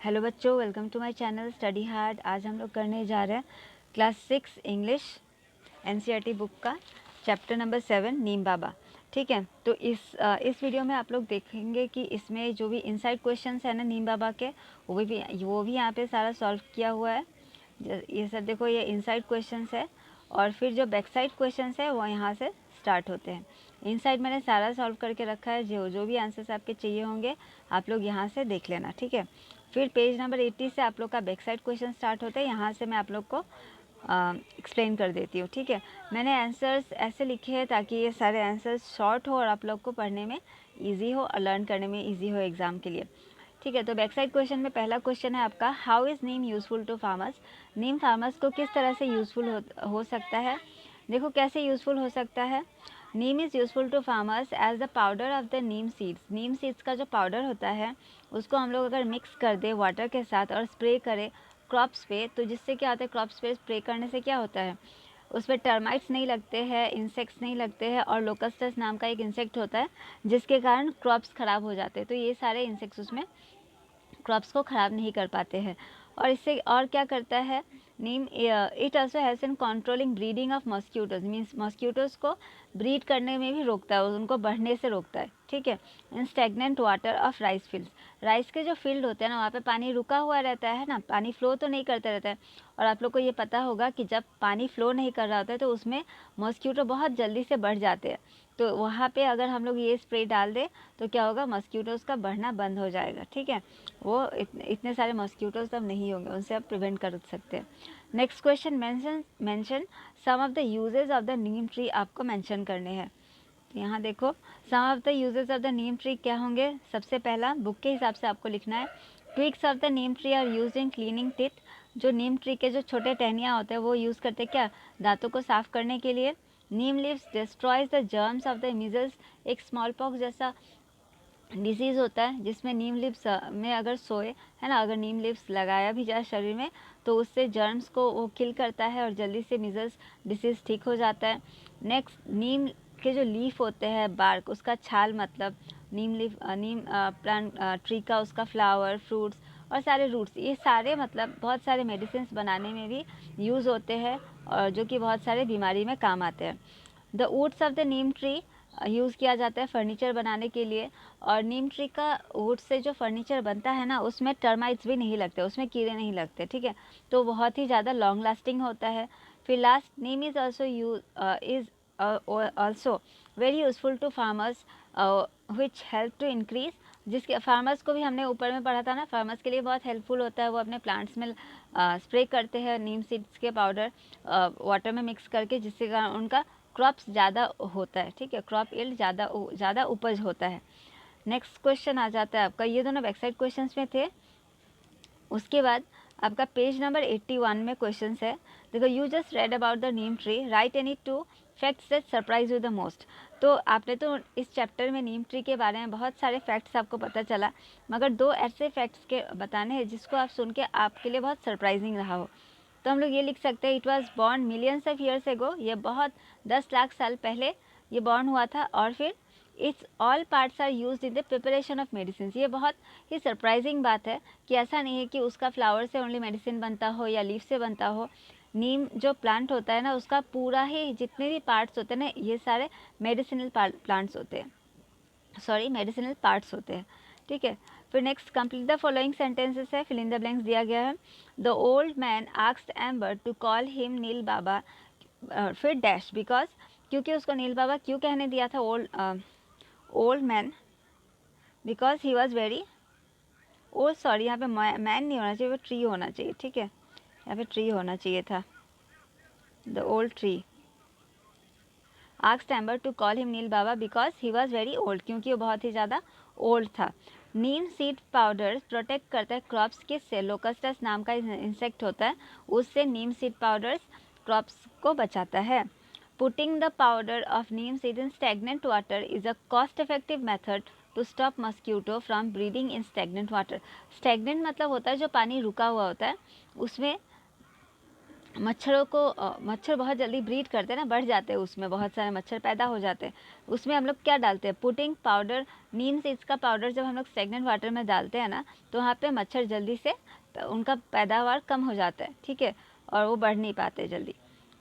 Hello बच्चों, welcome to my channel study hard. आज हम लोग करने जा रहे हैं क्लास 6 इंग्लिश एनसीईआरटी बुक का चैप्टर नंबर 7 नीम बाबा। ठीक है, तो इस वीडियो में आप लोग देखेंगे कि इसमें जो भी इनसाइड क्वेश्चंस है ना नीम बाबा के, वो भी यहाँ पे सारा सॉल्व किया हुआ है। ये सब देखो, ये इनसाइड क्वेश्चंस है और फिर जो बैक साइड क्वेश्चंस है वो यहाँ से स्टार्ट होते हैं। इनसाइड मैंने सारा सॉल्व करके रखा है, जो जो भी आंसर्स आपके चाहिए होंगे आप लोग यहाँ से देख लेना। ठीक है, फिर पेज नंबर 80 से आप लोग का बैक साइड क्वेश्चन स्टार्ट होता है। यहाँ से मैं आप लोग को एक्सप्लेन कर देती हूँ। ठीक है, मैंने आंसर्स ऐसे लिखे हैं ताकि ये सारे आंसर्स शॉर्ट हो और आप लोग को पढ़ने में ईजी हो और लर्न करने में ईजी हो एग्ज़ाम के लिए। ठीक है, तो बैक साइड क्वेश्चन में पहला क्वेश्चन है आपका, how is neem useful to farmers. नीम फार्मर्स को किस तरह से यूज़फुल हो सकता है। देखो कैसे यूज़फुल हो सकता है। Neem is useful to farmers as the powder of the neem seeds. Neem seeds का जो पाउडर होता है उसको हम लोग अगर मिक्स कर दे वाटर के साथ और स्प्रे करें क्रॉप्स पे, तो जिससे क्या होता है, क्रॉप्स पे स्प्रे करने से क्या होता है, उस पर टर्माइट्स नहीं लगते हैं, इंसेक्ट्स नहीं लगते हैं और लोकस्टस नाम का एक इंसेक्ट होता है जिसके कारण क्रॉप्स ख़राब हो जाते हैं। तो ये सारे इंसेक्ट्स उसमें क्रॉप्स को ख़राब नहीं कर पाते हैं। और इससे और क्या करता है neem, it also helps in controlling breeding of mosquitoes. Means mosquitoes को ब्रीड करने में भी रोकता है, उनको बढ़ने से रोकता है। ठीक है, in stagnant water of rice fields. Rice के जो फील्ड होते हैं ना, वहाँ पे पानी रुका हुआ रहता है ना, पानी फ्लो तो नहीं करता रहता है। और आप लोग को ये पता होगा कि जब पानी फ्लो नहीं कर रहा होता है तो उसमें मॉस्क्यूटो बहुत जल्दी से बढ़ जाते हैं। तो वहाँ पे अगर हम लोग ये स्प्रे डाल दें तो क्या होगा, मॉस्क्यूटोज़ का बढ़ना बंद हो जाएगा। ठीक है, वो इतने सारे मॉस्क्यूटोज़ तब नहीं होंगे, उनसे आप प्रिवेंट कर सकते हैं। Next question, mention some of the uses of the neem tree. आपको मेंशन करने हैं। तो यहाँ देखो, some of the uses of the neem tree क्या होंगे। सबसे पहला बुक के हिसाब से आपको लिखना है, twigs of the neem tree are use in cleaning teeth. जो नीम ट्री के जो छोटे टहनियाँ होते हैं वो यूज़ करते हैं क्या, दांतों को साफ करने के लिए। Neem leaves destroys the germs of the measles. एक स्मॉल पॉक्स जैसा डिसीज़ होता है जिसमें नीम लिप्स में अगर सोए है ना, अगर नीम लिप्स लगाया भी जाए शरीर में तो उससे जर्म्स को वो किल करता है और जल्दी से मीजल्स डिसीज़ ठीक हो जाता है। नेक्स्ट, नीम के जो लीफ होते हैं, बार्क, उसका छाल, मतलब नीम लीफ, नीम प्लांट ट्री का उसका फ्लावर, फ्रूट्स और सारे रूट्स, ये सारे मतलब बहुत सारे मेडिसिन बनाने में भी यूज़ होते हैं और जो कि बहुत सारे बीमारी में काम आते हैं। The woods of the neem tree use किया जाता है फर्नीचर बनाने के लिए। और नीम ट्री का वुड से जो फर्नीचर बनता है ना, उसमें टर्माइट्स भी नहीं लगते, उसमें कीड़े नहीं लगते। ठीक है, तो बहुत ही ज़्यादा लॉन्ग लास्टिंग होता है। फिर last, neem is also very useful to farmers which help to increase. जिसके फार्मर्स को भी हमने ऊपर में पढ़ा था ना, फार्मर्स के लिए बहुत हेल्पफुल होता है। वो अपने प्लांट्स में स्प्रे करते हैं नीम सीड्स के पाउडर वाटर में मिक्स करके, जिससे कारण उनका क्रॉप्स ज़्यादा होता है। ठीक है, क्रॉप यील्ड ज़्यादा उपज होता है। नेक्स्ट क्वेश्चन आ जाता है आपका, ये दोनों बैकसाइड क्वेश्चंस में थे। उसके बाद आपका पेज नंबर 81 में क्वेश्चंस है। देखो, you just read about the neem tree, right any two facts that surprise you the most. तो आपने तो इस चैप्टर में नीम ट्री के बारे में बहुत सारे फैक्ट्स आपको पता चला, मगर दो ऐसे फैक्ट्स के बताने हैं जिसको आप सुन के आपके लिए बहुत सरप्राइजिंग रहा हो। तो हम लोग ये लिख सकते हैं, it was born millions of years एगो। ये बहुत 10 लाख साल पहले ये बॉर्न हुआ था। और फिर it's all parts are use in the preparation of medicine. ये बहुत ही सरप्राइजिंग बात है कि ऐसा नहीं है कि उसका फ्लावर से ओनली मेडिसिन बनता हो या लीफ से बनता हो। नीम जो प्लांट होता है ना, उसका पूरा ही जितने भी पार्ट्स होते हैं ना, ये सारे मेडिसिनल प्लांट्स होते हैं, सॉरी मेडिसिनल पार्ट्स होते हैं। ठीक है, फिर next, complete the following sentences है, फिल इन द ब्लैंक्स दिया गया है। The old man asked amber to call him Neel Baba, फिर डैश बिकॉज, क्योंकि उसको नील बाबा क्यों कहने दिया था old man, because he was very old. Sorry, यहाँ पे मैन नहीं होना चाहिए, वो ट्री होना चाहिए। ठीक है, यहाँ पे ट्री होना चाहिए था, the old tree asked amber to call him Neel Baba because he was very old, क्योंकि वो बहुत ही ज़्यादा ओल्ड था। नीम सीड पाउडर प्रोटेक्ट करता है क्रॉप्स किससे, लोकस्टस नाम का इंसेक्ट होता है, उससे नीम सीड पाउडर्स क्रॉप्स को बचाता है। Putting the powder of neem seed in stagnant water is a cost effective method to stop mosquito from breeding in stagnant water. Stagnant मतलब होता है जो पानी रुका हुआ होता है, उसमें मच्छरों को मच्छर बहुत जल्दी ब्रीड करते हैं ना, बढ़ जाते हैं, उसमें बहुत सारे मच्छर पैदा हो जाते हैं। उसमें हम लोग क्या डालते हैं, पुटिंग पाउडर, नीम सीड्स का पाउडर जब हम लोग स्टेगनेंट वाटर में डालते हैं ना, तो वहाँ पे मच्छर जल्दी से उनका पैदावार कम हो जाता है, ठीक है, और वो बढ़ नहीं पाते जल्दी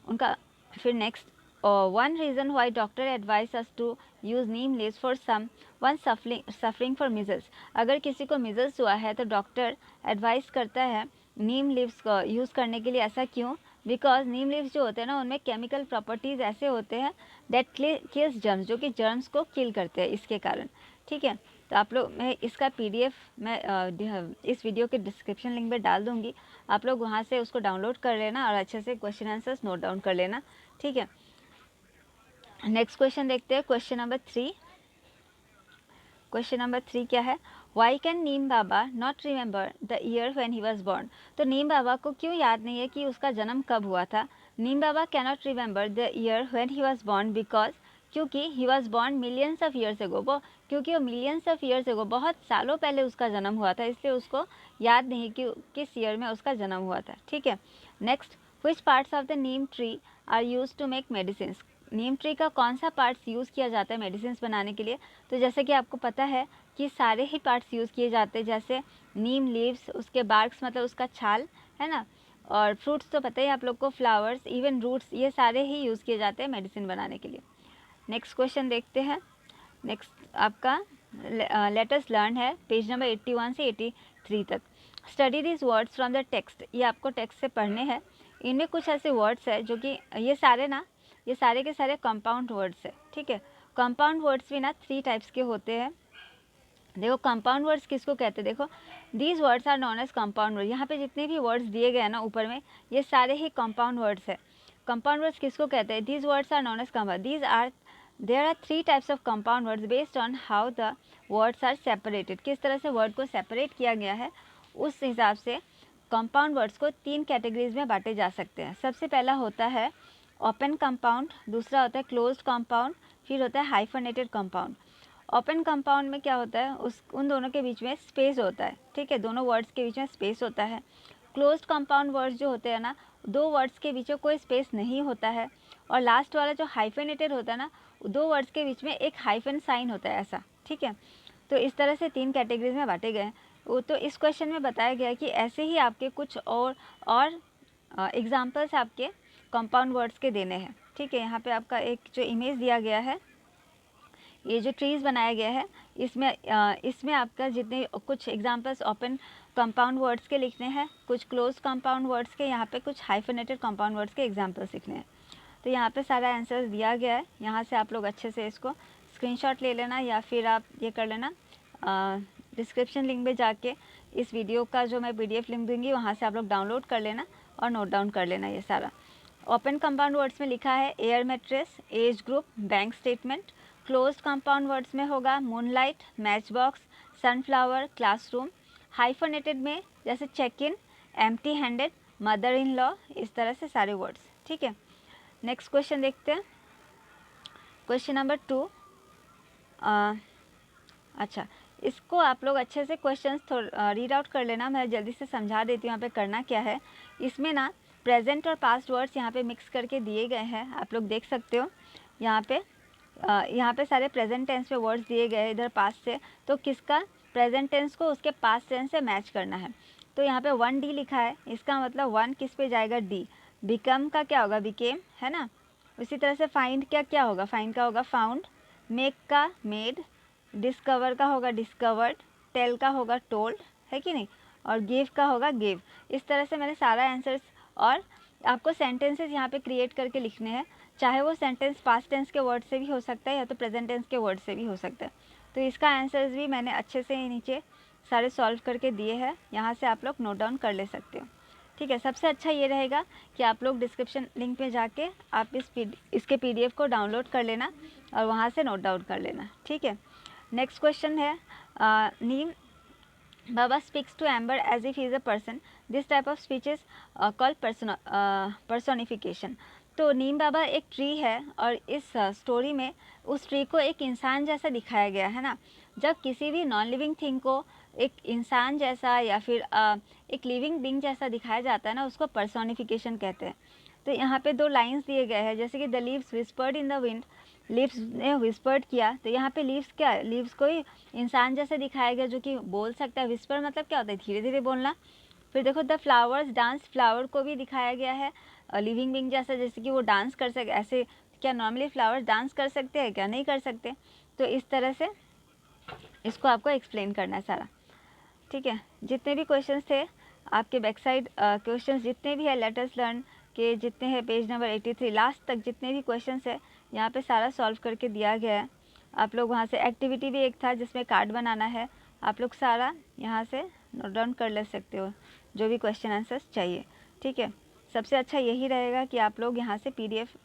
उनका। फिर next, one reason why doctor advise us to use neem leaves for someone suffering for measles. अगर किसी को मिजल्स हुआ है तो डॉक्टर एडवाइस करता है नीम लीव्स को यूज़ करने के लिए। ऐसा क्यों? बिकॉज नीम लीव्स जो होते हैं ना, उनमें केमिकल प्रॉपर्टीज़ ऐसे होते हैं दैट किल्स जर्म्स, जो कि जर्म्स को किल करते हैं इसके कारण, ठीक है। तो आप लोग, मैं इसका PDF मैं इस वीडियो के डिस्क्रिप्शन लिंक में डाल दूँगी, आप लोग वहाँ से उसको डाउनलोड कर लेना और अच्छे से क्वेश्चन आंसर्स नोट डाउन कर लेना, ठीक है। नेक्स्ट क्वेश्चन देखते हैं, क्वेश्चन नंबर 3। क्वेश्चन नंबर 3 क्या है, why can neem baba not remember the year when he was born. तो नीम बाबा को क्यों याद नहीं है कि उसका जन्म कब हुआ था। Neem Baba cannot remember the year when he was born because, क्योंकि he was born millions of years ago, वो क्योंकि वो मिलियंस ऑफ ईयर्स एगो, बहुत सालों पहले उसका जन्म हुआ था, इसलिए उसको याद नहीं कि किस ईयर में उसका जन्म हुआ था, ठीक है। Next, which parts of the neem tree are use to make medicine. नीम ट्री का कौन सा पार्ट्स यूज़ किया जाता है मेडिसिन बनाने के लिए। तो जैसे कि आपको पता है कि सारे ही पार्ट्स यूज़ किए जाते हैं, जैसे नीम लीव्स, उसके बार्क्स मतलब उसका छाल, है ना, और फ्रूट्स तो पता ही आप लोग को, फ्लावर्स, इवन रूट्स, ये सारे ही यूज़ किए जाते हैं मेडिसिन बनाने के लिए। नेक्स्ट क्वेश्चन देखते हैं। नेक्स्ट आपका लेटेस्ट लर्न है, पेज नंबर 81 से 83 तक। Study this words from the text, ये आपको टेक्स्ट से पढ़ने हैं। इनमें कुछ ऐसे वर्ड्स है जो कि ये सारे के सारे कंपाउंड वर्ड्स है, ठीक है। कंपाउंड वर्ड्स भी ना 3 टाइप्स के होते हैं। देखो कंपाउंड वर्ड्स किसको कहते हैं, देखो these words are known as compound word. यहाँ पे जितने भी वर्ड्स दिए गए हैं ना ऊपर में, ये सारे ही कंपाउंड वर्ड्स है। कंपाउंड वर्ड्स किसको कहते हैं, these words are known as compound, there are 3 types of compound words based on how the words are separated. किस तरह से वर्ड को सेपरेट किया गया है, उस हिसाब से कंपाउंड वर्ड्स को 3 कैटेगरीज में बांटे जा सकते हैं। सबसे पहला होता है ओपन कंपाउंड, दूसरा होता है क्लोज्ड कंपाउंड, फिर होता है हाइफनेटेड कंपाउंड। ओपन कंपाउंड में क्या होता है, उन दोनों के बीच में स्पेस होता है, ठीक है, दोनों वर्ड्स के बीच में स्पेस होता है। क्लोज्ड कंपाउंड वर्ड्स जो होते हैं ना, 2 वर्ड्स के बीच में कोई स्पेस नहीं होता है। और लास्ट वाला जो हाइफेनेटेड होता है ना, 2 वर्ड्स के बीच में एक हाइफन साइन होता है, ऐसा, ठीक है। तो इस तरह से 3 कैटेगरीज में बांटे गए हैं। वो तो इस क्वेश्चन में बताया गया है कि ऐसे ही आपके कुछ और एग्जाम्पल्स आपके कंपाउंड वर्ड्स के देने हैं, ठीक है। यहाँ पे आपका एक जो इमेज दिया गया है, ये जो ट्रीज़ बनाया गया है, इसमें आपका जितने कुछ एग्जांपल्स ओपन कंपाउंड वर्ड्स के लिखने हैं, कुछ क्लोज कंपाउंड वर्ड्स के, यहाँ पे कुछ हाइफनेटेड कंपाउंड वर्ड्स के एग्जांपल्स लिखने हैं। तो यहाँ पे सारा आंसर दिया गया है, यहाँ से आप लोग अच्छे से इसको स्क्रीनशॉट ले लेना, या फिर आप ये कर लेना, डिस्क्रिप्शन लिंक में जाके इस वीडियो का जो मैं PDF लिंक दूँगी, वहाँ से आप लोग डाउनलोड कर लेना और नोट डाउन कर लेना ये सारा। ओपन कंपाउंड वर्ड्स में लिखा है air mattress, age group, bank statement. Closed compound words में होगा moonlight, match box, sunflower, classroom. Hyphenated में जैसे check in, empty handed, mother in law, इस तरह से सारे वर्ड्स, ठीक है। नेक्स्ट क्वेश्चन देखते हैं, क्वेश्चन नंबर 2। अच्छा, इसको आप लोग अच्छे से क्वेश्चंस रीड आउट कर लेना, मैं जल्दी से समझा देती हूँ यहाँ पे करना क्या है। इसमें ना प्रेजेंट और पास्ट वर्ड्स यहाँ पे मिक्स करके दिए गए हैं, आप लोग देख सकते हो। यहाँ पे सारे प्रेजेंट टेंस पे वर्ड्स दिए गए हैं इधर पास्ट से, तो किसका प्रेजेंट टेंस को उसके पास्ट टेंस से मैच करना है। तो यहाँ पे 1D लिखा है, इसका मतलब 1 किस पे जाएगा, D। बिकम का क्या होगा, बिकेम, है ना। उसी तरह से फाइंड क्या होगा, फाइंड का होगा फाउंड। मेक का मेड, डिस्कवर का होगा डिस्कवर्ड, टेल का होगा टोल्ड, है कि नहीं, और गिव का होगा गिव। इस तरह से मैंने सारा आंसर्स, और आपको सेंटेंसेस यहाँ पे क्रिएट करके लिखने हैं, चाहे वो सेंटेंस पास्ट टेंस के वर्ड से भी हो सकता है या तो प्रेजेंट टेंस के वर्ड से भी हो सकता है। तो इसका आंसर्स भी मैंने अच्छे से नीचे सारे सॉल्व करके दिए हैं, यहाँ से आप लोग नोट डाउन कर ले सकते हो, ठीक है। सबसे अच्छा ये रहेगा कि आप लोग डिस्क्रिप्शन लिंक पे जाके आप इसके PDF को डाउनलोड कर लेना और वहाँ से नोट डाउन कर लेना, ठीक है। नेक्स्ट क्वेश्चन है, Neem Baba speaks to Amber as if he is a person, this type of speech is called personification. तो नीम बाबा एक ट्री है और इस स्टोरी में उस ट्री को एक इंसान जैसा दिखाया गया है ना। जब किसी भी नॉन लिविंग थिंग को एक इंसान जैसा या फिर एक लिविंग बीइंग जैसा दिखाया जाता है ना, उसको पर्सोनिफिकेशन कहते हैं। तो यहाँ पे 2 लाइंस दिए गए हैं, जैसे कि the leaves whispered in the wind, leaves ने विस्पर्ड किया। तो यहाँ पे लीव्स क्या है, लीव्स कोई इंसान जैसे दिखाया गया जो कि बोल सकता है। विस्पर मतलब क्या होता है, धीरे धीरे बोलना। फिर देखो द फ्लावर्स डांस, फ्लावर को भी दिखाया गया है लिविंग बीइंग जैसा, जैसे कि वो डांस कर सके। ऐसे क्या नॉर्मली फ्लावर्स डांस कर सकते हैं क्या, नहीं कर सकते। तो इस तरह से इसको आपको एक्सप्लेन करना है सारा, ठीक है। जितने भी क्वेश्चंस थे आपके बैक साइड, क्वेश्चंस जितने भी है लेटर्स लर्न के जितने हैं पेज नंबर 83 लास्ट तक जितने भी क्वेश्चंस है यहाँ पे सारा सॉल्व करके दिया गया है। आप लोग वहाँ से एक्टिविटी भी एक था जिसमें कार्ड बनाना है, आप लोग सारा यहाँ से नोट डाउन कर ले सकते हो जो भी क्वेश्चन आंसर्स चाहिए, ठीक है। सबसे अच्छा यही रहेगा कि आप लोग यहाँ से PDF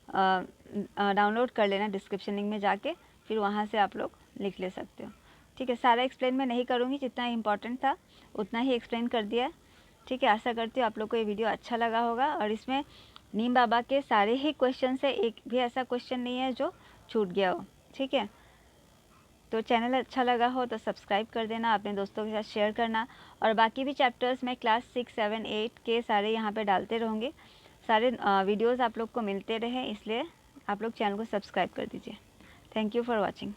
डाउनलोड कर लेना डिस्क्रिप्शन लिंक में जाके, फिर वहाँ से आप लोग लिख ले सकते हो, ठीक है। सारा एक्सप्लेन मैं नहीं करूँगी, जितना इम्पोर्टेंट था उतना ही एक्सप्लेन कर दिया है, ठीक है। आशा करती हूँ आप लोग को ये वीडियो अच्छा लगा होगा और इसमें नीम बाबा के सारे ही क्वेश्चन से एक भी ऐसा क्वेश्चन नहीं है जो छूट गया हो, ठीक है। तो चैनल अच्छा लगा हो तो सब्सक्राइब कर देना, अपने दोस्तों के साथ शेयर करना। और बाकी भी चैप्टर्स मैं क्लास 6, 7, 8 के सारे यहाँ पे डालते रहूँगी। सारे वीडियोस आप लोग को मिलते रहे, इसलिए आप लोग चैनल को सब्सक्राइब कर दीजिए। Thank you for watching.